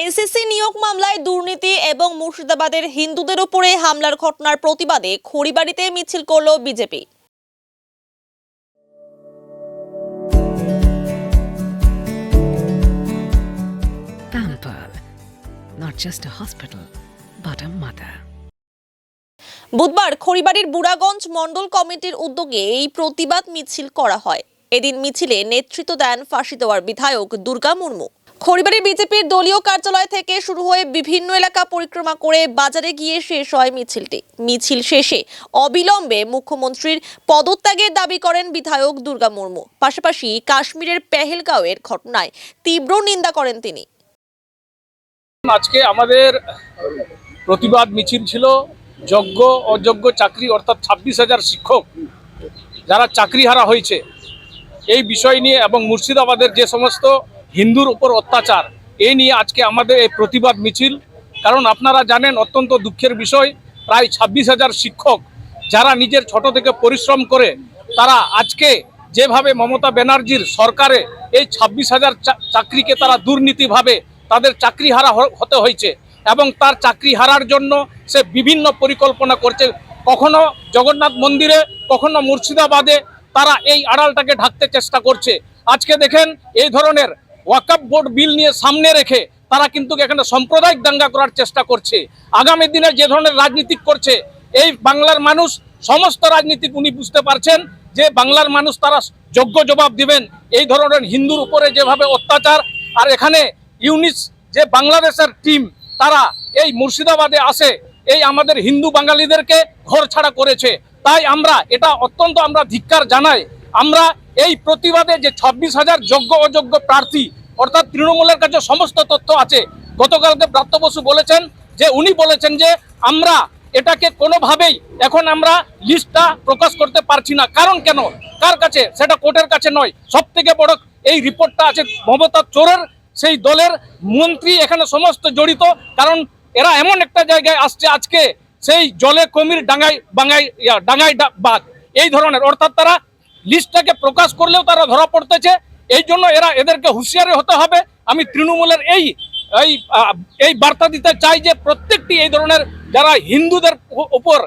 SSC নিয়োগ মামলায় দুর্নীতি এবং মুর্শিদাবাদের হিন্দুদের উপরে হামলার ঘটনার প্রতিবাদে খড়িবাড়িতে মিছিল করল BJP. Pampered, not just a hospital, but a mother. বুধবার খড়িবাড়ির বুড়াগঞ্জ মণ্ডল কমিটির উদ্যোগে এই প্রতিবাদ মিছিল করা হয়। এদিন মিছিলে নেতৃত্ব দেন ফাঁসি দেওয়ার বিধায়ক দুর্গা মুর্মু। খড়িবাড়ি বিজেপির দলীয় কার্যালয় থেকে শুরু হয়ে বিভিন্ন এলাকা পরিক্রমা করে বাজারে গিয়ে শেষ হয় মিছিলটি। মিছিল শেষে অবিলম্বে মুখ্যমন্ত্রীর পদত্যাগের দাবি করেন বিধায়ক দুর্গা মুর্মু। পাশাপাশি কাশ্মীরের পেহেলগাঁওয়ের ঘটনায় তীব্র নিন্দা করেন তিনি। আজকে আমাদের প্রতিবাদ মিছিল ছিল যোগ্য অযোগ্য চাকরি অর্থাৎ 26,000 শিক্ষক যারা চাকরিহারা হয়েছে এই বিষয় নিয়ে এবং মুর্শিদাবাদের যে সমস্ত হিন্দুর উপর অত্যাচার এই নিয়ে আজকে আমাদের এই প্রতিবাদ মিছিল। কারণ আপনারা জানেন অত্যন্ত দুঃখের বিষয়, প্রায় 26,000 শিক্ষক যারা নিজের ছোট থেকে পরিশ্রম করে তারা আজকে যেভাবে মমতা ব্যানার্জির সরকারে এই 26,000 চাকরিকে তারা দুর্নীতিভাবে তাদের চাকরি হারা হতে হয়েছে এবং তার চাকরি হারার জন্য সে বিভিন্ন পরিকল্পনা করছে। কখনো জগন্নাথ মন্দিরে, কখনো মুর্শিদাবাদে তারা এই আড়ালটাকে ঢাকতে চেষ্টা করছে। আজকে দেখেন এই ধরনের ওয়াকফ বোর্ড বিল নিয়ে সামনে রেখে তারা কিন্তু এখানে সাম্প্রদায়িক দাঙ্গা করার চেষ্টা করছে। আগামী দিনে যে ধরনের রাজনীতি করছে এই বাংলার মানুষ, সমস্ত রাজনীতিক উনি বুঝতে পারছেন যে বাংলার মানুষ তারা যোগ্য জবাব দিবেন। এই ধরনের হিন্দুর উপরে যেভাবে অত্যাচার, আর এখানে ইউনিস যে বাংলাদেশের টিম তারা এই মুর্শিদাবাদে আসে এই আমাদের হিন্দু বাঙালিদেরকে ঘর ছাড়া করেছে। তাই আমরা এটা অত্যন্ত আমরা ধিক্কার জানাই। আমরা এই প্রতিবাদে যে 26,000 যোগ্য অযোগ্য প্রার্থী অর্থাৎ তৃণমূলের কাছে সমস্ত তথ্য আছে। গতকালকে ব্রাত্য বসু বলেছেন যে উনি বলেছেন যে আমরা এটাকে কোনোভাবেই এখন আমরা লিস্টটা প্রকাশ করতে পারছি না। কারণ কেন, কার কাছে, সেটা কোর্টের কাছে নয়। সব থেকে বড় এই রিপোর্টটা আছে মমতা চোরের সেই দলের মন্ত্রী এখানে সমস্ত জড়িত। কারণ এরা এমন একটা জায়গায় আসছে আজকে সেই জলে কমির ডাঙায় বাদ এই ধরনের, অর্থাৎ তারা লিস্টটাকে প্রকাশ করলেও তারা ধরা পড়তেছে। এই জন্য এদেরকে হুঁশিয়ারি হতে হবে। আমি তৃণমূলের এই বার্তা দিতে চাই যে প্রত্যেকটি এই ধরনের যারা হিন্দুদের উপর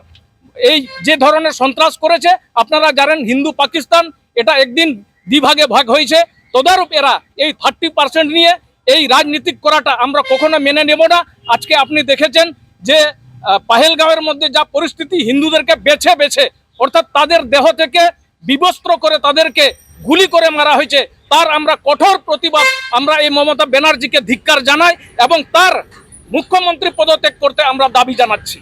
এই যে ধরনের সন্ত্রাস করেছে, আপনারা জানেন হিন্দু পাকিস্তান এটা একদিন দ্বিভাগে ভাগ হয়েছে, তদারূপ এরা এই 30% নিয়ে এই রাজনীতি করাটা আমরা কখনো মেনে নেব না। আজকে আপনি দেখেছেন যে পাহেলগাঁওয়ের মধ্যে যা পরিস্থিতি, হিন্দুদেরকে বেছে বেছে অর্থাৎ তাদের দেহ থেকে বিবস্ত্র করে তাদেরকে গুলি করে মারা হয়েছে, তার আমরা কঠোর প্রতিবাদ আমরা এই মমতা ব্যানার্জিকে ধিক্কার জানাই এবং তার মুখ্যমন্ত্রী পদত্যাগ করতে আমরা দাবি জানাচ্ছি।